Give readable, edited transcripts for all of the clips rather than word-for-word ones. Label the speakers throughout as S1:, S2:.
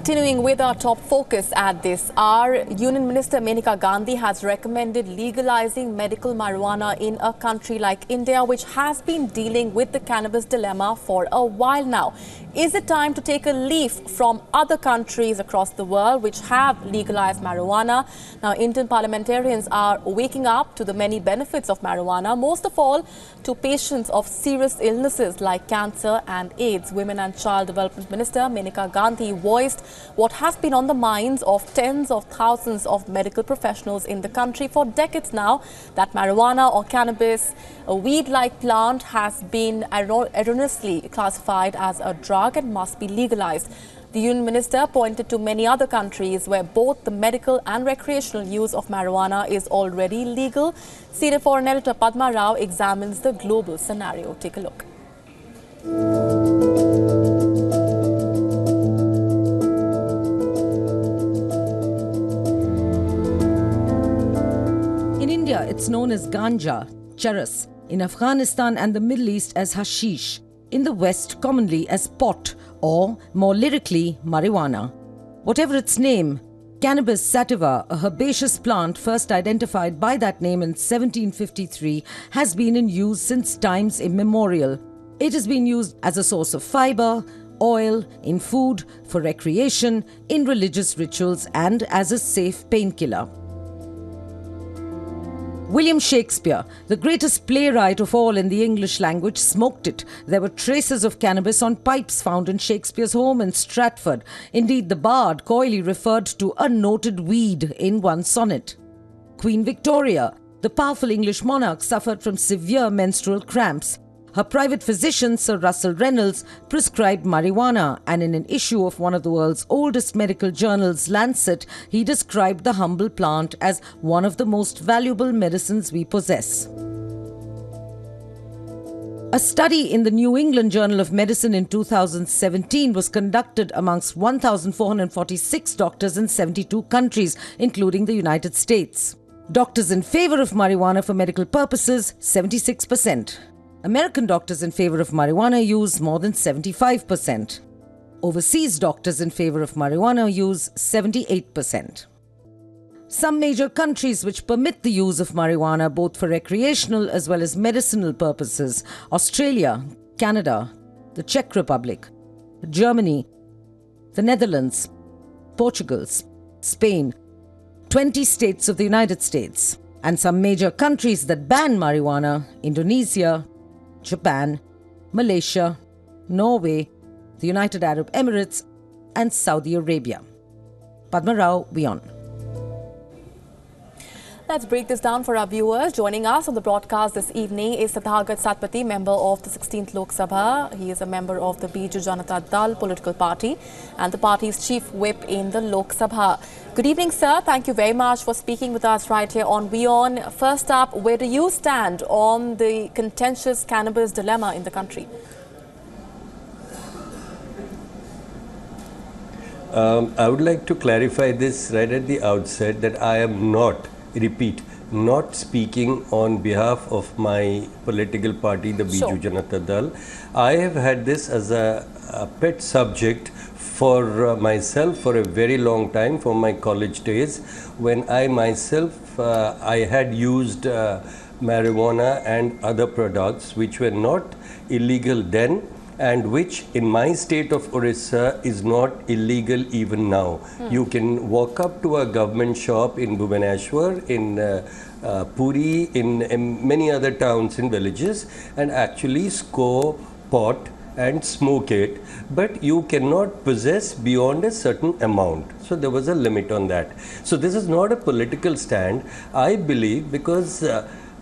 S1: Continuing with our top focus at this hour, Union Minister Maneka Gandhi has recommended legalizing medical marijuana in a country like India, which has been dealing with the cannabis dilemma for a while now. Is it time to take a leaf from other countries across the world which have legalized marijuana? Now, Indian parliamentarians are waking up to the many benefits of marijuana, most of all to patients of serious illnesses like cancer and AIDS. Women and Child Development Minister Maneka Gandhi voiced what has been on the minds of tens of thousands of medical professionals in the country for decades now, that marijuana or cannabis, a weed-like plant, has been erroneously classified as a drug and must be legalized. The Union Minister pointed to many other countries where both the medical and recreational use of marijuana is already legal. Senior Foreign Editor Padma Rao examines the global scenario. Take a look.
S2: In India, it's known as ganja, charas. In Afghanistan and the Middle East as hashish. In the West, commonly as pot, or more lyrically, marijuana. Whatever its name, Cannabis sativa, a herbaceous plant first identified by that name in 1753, has been in use since times immemorial. It has been used as a source of fiber, oil, in food, for recreation, in religious rituals, and as a safe painkiller. William Shakespeare, the greatest playwright of all in the English language, smoked it. There were traces of cannabis on pipes found in Shakespeare's home in Stratford. Indeed, the bard coyly referred to a noted weed in one sonnet. Queen Victoria, the powerful English monarch, suffered from severe menstrual cramps. Her private physician, Sir Russell Reynolds, prescribed marijuana, and in an issue of one of the world's oldest medical journals, Lancet, he described the humble plant as one of the most valuable medicines we possess. A study in the New England Journal of Medicine in 2017 was conducted amongst 1,446 doctors in 72 countries, including the United States. Doctors in favor of marijuana for medical purposes, 76%. American doctors in favor of marijuana use more than 75%. Overseas doctors in favor of marijuana use 78%. Some major countries which permit the use of marijuana both for recreational as well as medicinal purposes: Australia, Canada, the Czech Republic, Germany, the Netherlands, Portugal, Spain, 20 states of the United States, and some major countries that ban marijuana: Indonesia, Japan, Malaysia, Norway, the United Arab Emirates, and Saudi Arabia. Padma Rao, WION.
S1: Let's break this down for our viewers. Joining us on the broadcast this evening is Sathagat Satpathy, member of the 16th Lok Sabha. He is a member of the Biju Janata Dal political party and the party's chief whip in the Lok Sabha. Good evening, sir. Thank you very much for speaking with us right here on WION. First up, where do you stand on the contentious cannabis dilemma in the country?
S3: I would like to clarify this right at the outset that I am not speaking on behalf of my political party, the Biju Janata Dal. I have had this as a pet subject for myself for a very long time, from my college days, when I myself I had used marijuana and other products which were not illegal then, and which in my state of Orissa is not illegal even now. You can walk up to a government shop in Bhubaneswar, in Puri, in many other towns and villages, and actually score pot and smoke it, but you cannot possess beyond a certain amount. So there was a limit on that. So this is not a political stand, I believe, because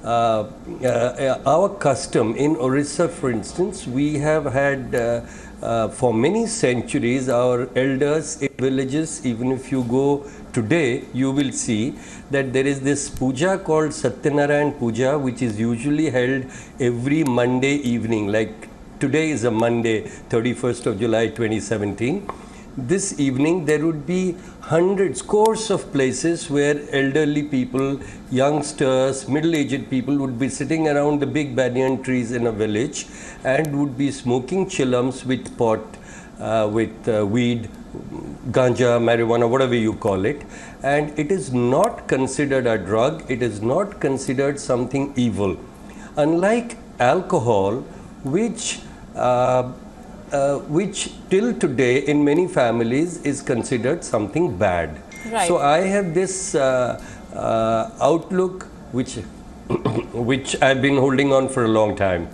S3: our custom in Orissa, for instance, we have had for many centuries, our elders in villages, even if you go today, you will see that there is this puja called Satyanarayan Puja, which is usually held every Monday evening. Like today is a Monday, 31st of July 2017. This evening there would be hundreds, scores of places where elderly people, youngsters, middle-aged people would be sitting around the big banyan trees in a village and would be smoking chillums with pot, with weed ganja, marijuana, whatever you call it, and it is not considered a drug, it is not considered something evil. Unlike alcohol, which till today in many families is considered something bad.
S1: Right.
S3: So I have this outlook which which I've been holding on for a long time.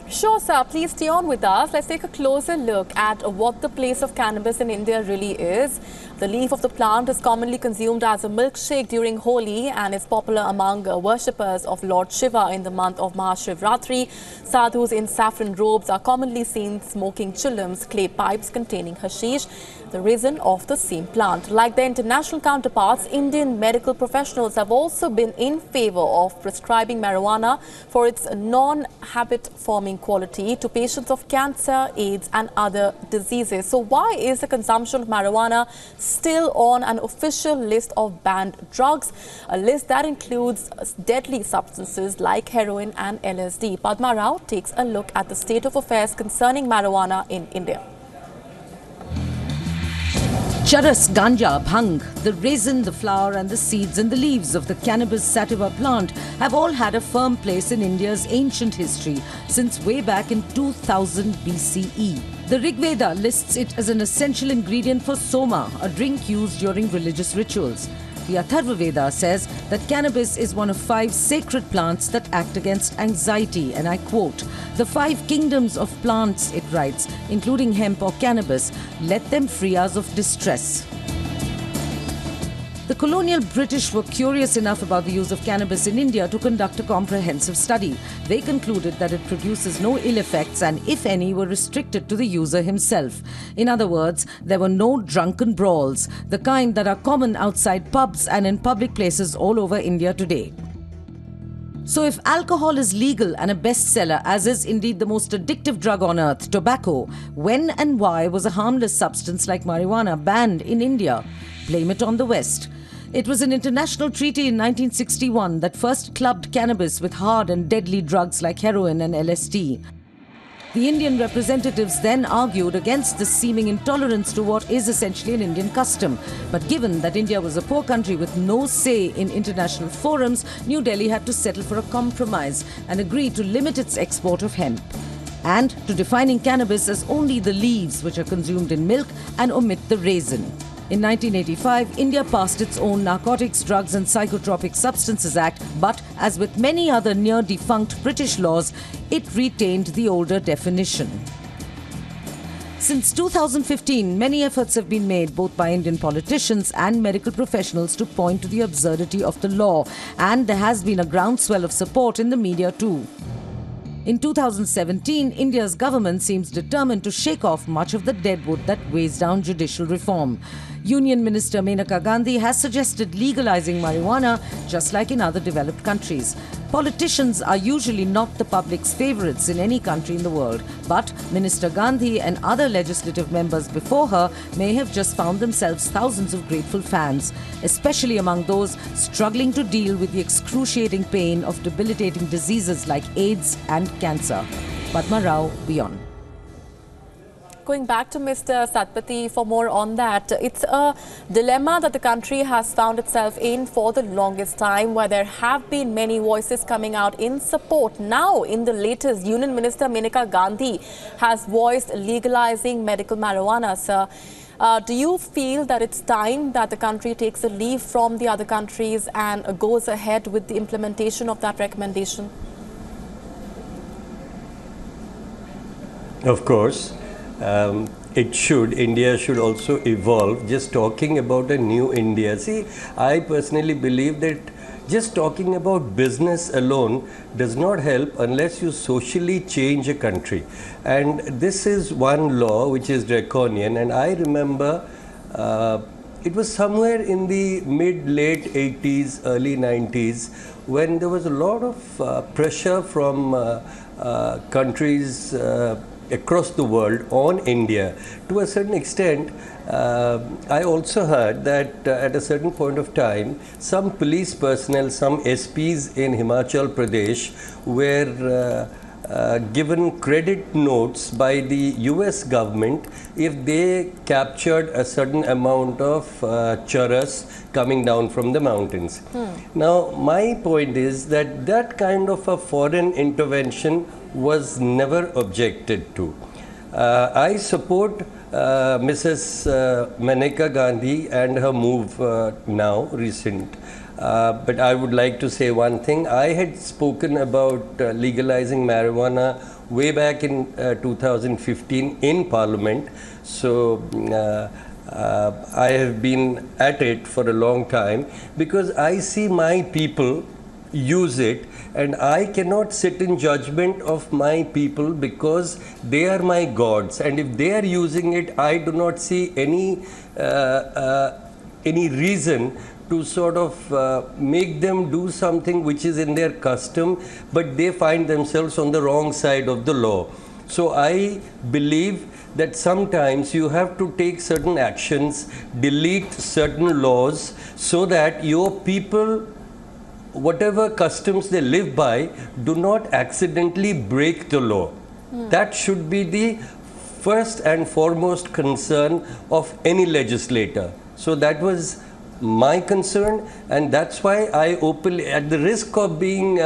S1: Sure, sir. Please stay on with us. Let's take a closer look at what the place of cannabis in India really is. The leaf of the plant is commonly consumed as a milkshake during Holi and is popular among worshippers of Lord Shiva in the month of Mahashivratri. Sadhus in saffron robes are commonly seen smoking chillums, clay pipes containing hashish, the resin of the same plant. Like their international counterparts, Indian medical professionals have also been in favor of prescribing marijuana for its non-habit-forming quality to patients of cancer, AIDS and other diseases. So why is the consumption of marijuana still on an official list of banned drugs, a list that includes deadly substances like heroin and LSD? Padma Rao takes a look at the state of affairs concerning marijuana in India.
S2: Charas, ganja, bhang, the resin, the flower and the seeds and the leaves of the cannabis sativa plant have all had a firm place in India's ancient history since way back in 2000 BCE. The Rig Veda lists it as an essential ingredient for soma, a drink used during religious rituals. The Atharva Veda says that cannabis is one of 5 sacred plants that act against anxiety, and I quote, "The 5 kingdoms of plants," it writes, including hemp or cannabis, "let them free us of distress." The colonial British were curious enough about the use of cannabis in India to conduct a comprehensive study. They concluded that it produces no ill effects and, if any, were restricted to the user himself. In other words, there were no drunken brawls, the kind that are common outside pubs and in public places all over India today. So if alcohol is legal and a bestseller, as is indeed the most addictive drug on earth, tobacco, when and why was a harmless substance like marijuana banned in India? Blame it on the West. It was an international treaty in 1961 that first clubbed cannabis with hard and deadly drugs like heroin and LSD. The Indian representatives then argued against this seeming intolerance to what is essentially an Indian custom. But given that India was a poor country with no say in international forums, New Delhi had to settle for a compromise and agree to limit its export of hemp, and to defining cannabis as only the leaves which are consumed in milk and omit the resin. In 1985, India passed its own Narcotics, Drugs and Psychotropic Substances Act, but as with many other near-defunct British laws, it retained the older definition. Since 2015, many efforts have been made both by Indian politicians and medical professionals to point to the absurdity of the law, and there has been a groundswell of support in the media too. In 2017, India's government seems determined to shake off much of the deadwood that weighs down judicial reform. Union Minister Maneka Gandhi has suggested legalizing marijuana just like in other developed countries. Politicians are usually not the public's favourites in any country in the world, but Minister Gandhi and other legislative members before her may have just found themselves thousands of grateful fans, especially among those struggling to deal with the excruciating pain of debilitating diseases like AIDS and cancer. Padma Rao, WION.
S1: Going back to Mr. Satpathy for more on that, it's a dilemma that the country has found itself in for the longest time, where there have been many voices coming out in support. Now, in the latest, Union Minister Maneka Gandhi has voiced legalizing medical marijuana. Sir, do you feel that it's time that the country takes a leaf from the other countries and goes ahead with the implementation of that recommendation?
S3: Of course. India should also evolve. Just talking about a new India. See, I personally believe that just talking about business alone does not help unless you socially change a country. And this is one law which is draconian, and I remember it was somewhere in the mid-late 80s, early 90s, when there was a lot of pressure from countries across the world on India. To a certain extent, I also heard that at a certain point of time, some police personnel, some SPs in Himachal Pradesh were given credit notes by the US government if they captured a certain amount of charas coming down from the mountains. Now, my point is that that kind of a foreign intervention was never objected to. I support Mrs. Maneka Gandhi and her move now, recent. But I would like to say one thing. I had spoken about legalizing marijuana way back in 2015 in Parliament. So I have been at it for a long time because I see my people use it, and I cannot sit in judgment of my people because they are my gods, and if they are using it, I do not see any reason to sort of make them do something which is in their custom, but they find themselves on the wrong side of the law. So I believe that sometimes you have to take certain actions, delete certain laws, so that your people, whatever customs they live by, do not accidentally break the law. That should be the first and foremost concern of any legislator. So that was my concern, and that's why I openly, at the risk of being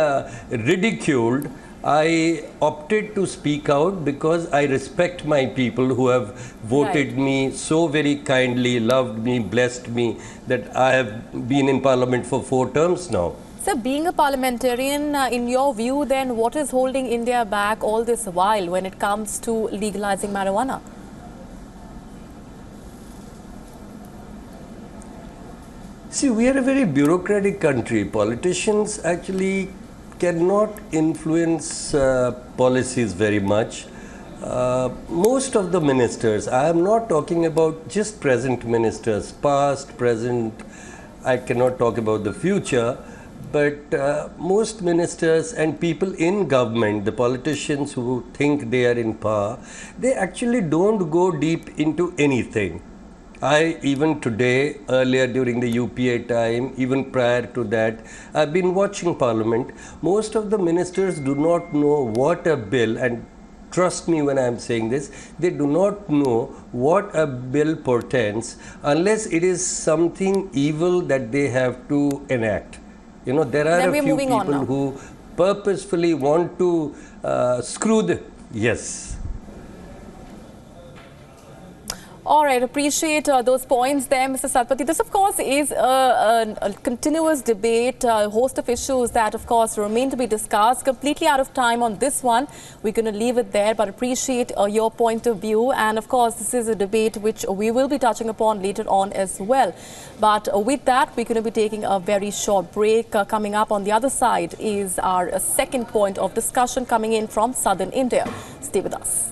S3: ridiculed, I opted to speak out because I respect my people who have voted me so very kindly, loved me, blessed me, that I have been in Parliament for 4 terms now.
S1: So, being a parliamentarian, in your view, then, what is holding India back all this while when it comes to legalizing marijuana?
S3: See, we are a very bureaucratic country. Politicians actually cannot influence policies very much. Most of the ministers, I am not talking about just present ministers, past, present, I cannot talk about the future, but most ministers and people in government, the politicians who think they are in power, they actually don't go deep into anything. I, even today, earlier during the UPA time, even prior to that, I've been watching Parliament. Most of the ministers do not know what a bill, and trust me when I'm saying this, they do not know what a bill portends unless it is something evil that they have to enact. You know, there are a few people who purposefully want to screw the... Yes.
S1: All right, appreciate those points there, Mr. Satpathy. This, of course, is a continuous debate, a host of issues that, of course, remain to be discussed. Completely out of time on this one. We're going to leave it there, but appreciate your point of view. And, of course, this is a debate which we will be touching upon later on as well. But with that, we're going to be taking a very short break. Coming up on the other side is our second point of discussion coming in from southern India. Stay with us.